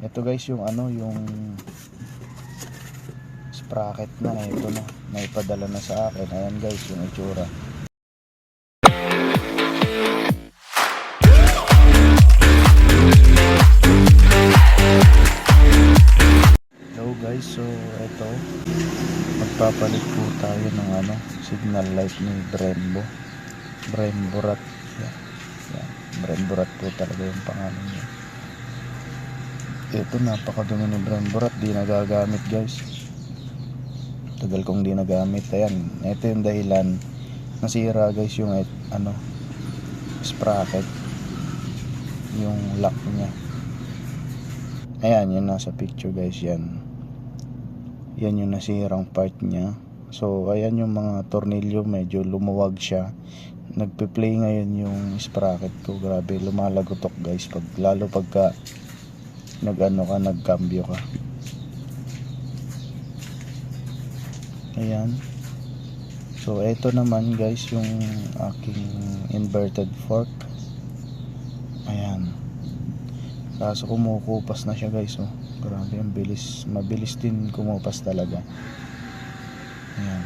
Ito guys yung ano, yung sprocket na, ito na, naipadala na sa akin. Ayan guys yung itsura. Hello guys, so ito, magpapalit po tayo ng ano, signal light ni Brembo. Bremborat. Yan. Bremborat po talaga yung pangalan niya. Ito, napakadumi ni Bremborat, di nagagamit guys. Tagal kong di nagamit. Ayan, ito yung dahilan nasira guys yung ano, sprocket, yung lock niya. Ayan, yan nasa picture guys. Yan yung nasirang part niya. So ayan yung mga tornilyo, medyo lumuwag siya. Nagpe-play ngayon yung sprocket ko. Grabe, lumalagotok guys, lalo pagka nagcambio ka. Ayan. So ito naman guys yung aking inverted fork. Ayan. Kaso kumukupas na siya guys, oh. Grabe, ang bilis. Mabilis din kumupas talaga. Ayan.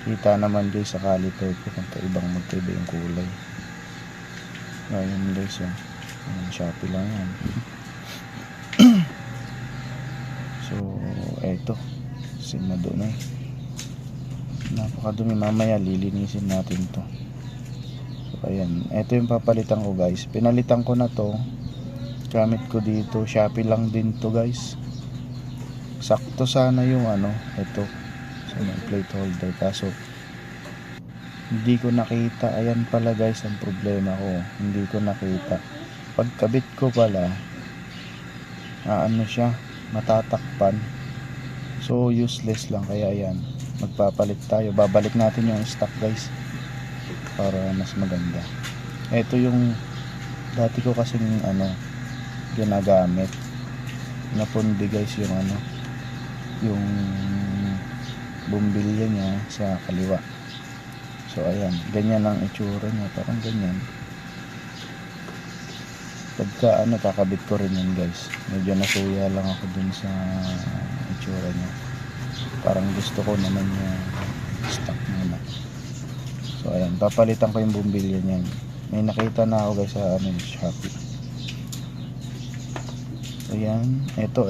Kita naman guys sa caliper ko kung magkaiba yung kulay. Ayan guys, oh. Ayan, Shopee lang yan. So eto, sinado na eh. Napakadumi, mamaya lilinisin natin to. So ayan, eto yung papalitan ko guys. Pinalitan ko na to, gamit ko dito, Shopee lang din to guys. Sakto sana yung ano, ito, so yung plate holder, kaso hindi ko nakita. Ayan pala guys ang problema ko, hindi ko nakita. Pagkabit ko pala, ano siya, matatakpan. So useless lang, kaya ayan, magpapalit tayo. Babalik natin yung stock guys para mas maganda. Ito yung dati ko kasing ano ginagamit, napundi guys yung ano, yung bumbilya niya sa kaliwa. So ayan, ganyan ang itsura niya, parang ganyan. Pagka ano, kakabit ko rin yan guys. Medyo nasuya lang ako dun sa itsura niya. Parang gusto ko naman yung stock muna. So ayan, papalitan ko yung bumbilya niyan. May nakita na ako guys sa ano, Shopee. So ayan, ito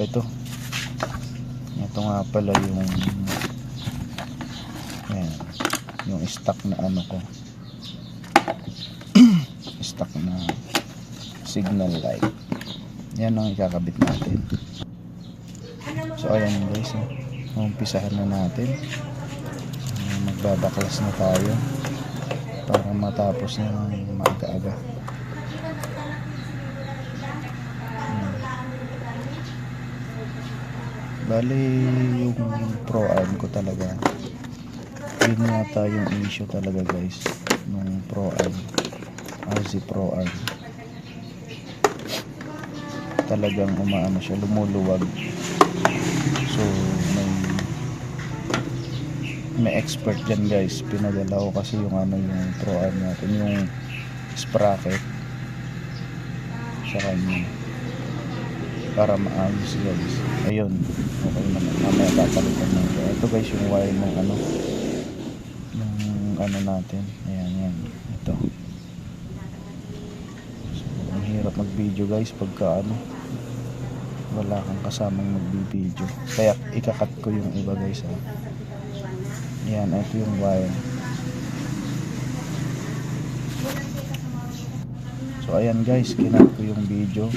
nga pala yung ayan, yung stock na ano ko. Stock na signal light. Yan ang ikakabit natin. So ayan guys, umpisahan na natin. Magbabaklas na tayo para matapos na maaga-aga. Bali yung pro arm ko talaga, yun yata yung issue talaga guys, nung pro arm, RZ pro arm. Talagang umaano siya, lumuluwag. So may expert dyan guys, pinadala ko kasi yung ano, yung pro arm natin, yung sprocket sa kanya para maayos guys. Ayun, okay naman, mamaya papalitan natin. Ito guys yung wire ng ano, yung ano natin. Ayan, ito. So ang hirap mag video guys pagka ano, wala kang kasamang magbibideo, kaya ikakat ko yung iba guys. Ayan, ito yung wire. So ayan guys, kinat ko yung video,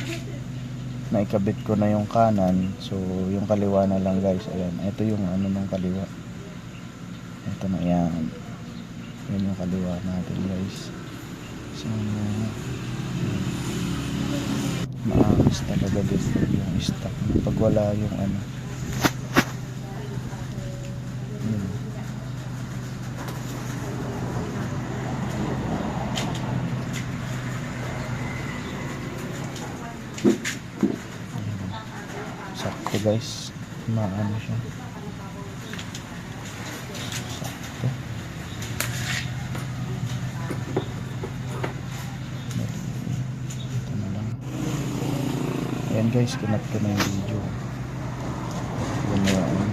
naikabit ko na yung kanan. So yung kaliwa na lang guys. Ayan, ito yung ano ng kaliwa. Ito na yan. Yan yung kaliwa natin guys. So maayos talaga dito yung stock pag wala yung ano. Sakto guys, maano siya, sakto. Ito na lang. Ayan guys, kinat ko na yung video. Yun na yun.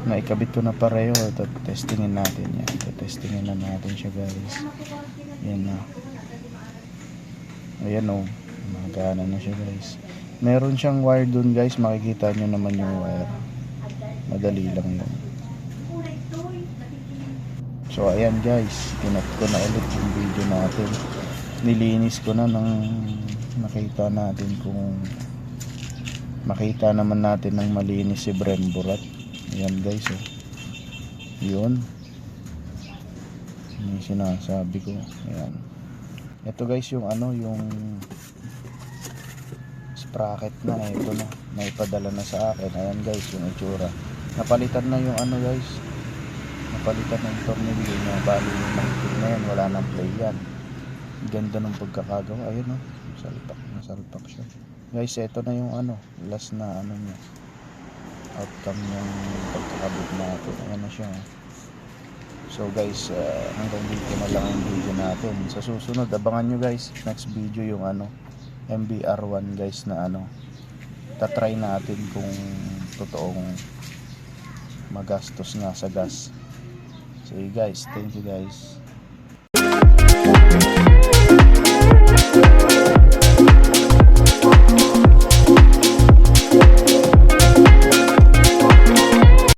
Naikabit ko na pareho. Ito, testingin natin yan. Ito, testingin na natin siya guys. Yan na. Ayan o. Magana na siya guys. Meron siyang wire dun guys. Makikita nyo naman yung wire. Madali lang yun. So ayan guys. Kinat ko na ulit yung video natin. Nilinis ko na nang makita natin kung makita naman natin ng malinis si Bremborat. Ayan guys oh. Yun yung sinasabi ko. Ayan, ito guys yung ano, yung sprocket na ito na naipadala na sa akin. Ayan guys yung itsura. Napalitan na yung ano guys, napalitan na yung tornilyo niya. Bali yung mahigpit na yan, wala nang play yan. Ganda ng pagkakagawa. Ayun oh, salpak siya guys. Ito na yung ano, last na ano niya, outcome yung pagkakabit natin. Ayan na siya. So guys, hanggang dito na lang yung video natin. Sa susunod, abangan nyo guys, next video yung ano, MBR1 guys na ano, tatry natin kung totoong magastos nga sa gas. So guys, thank you guys.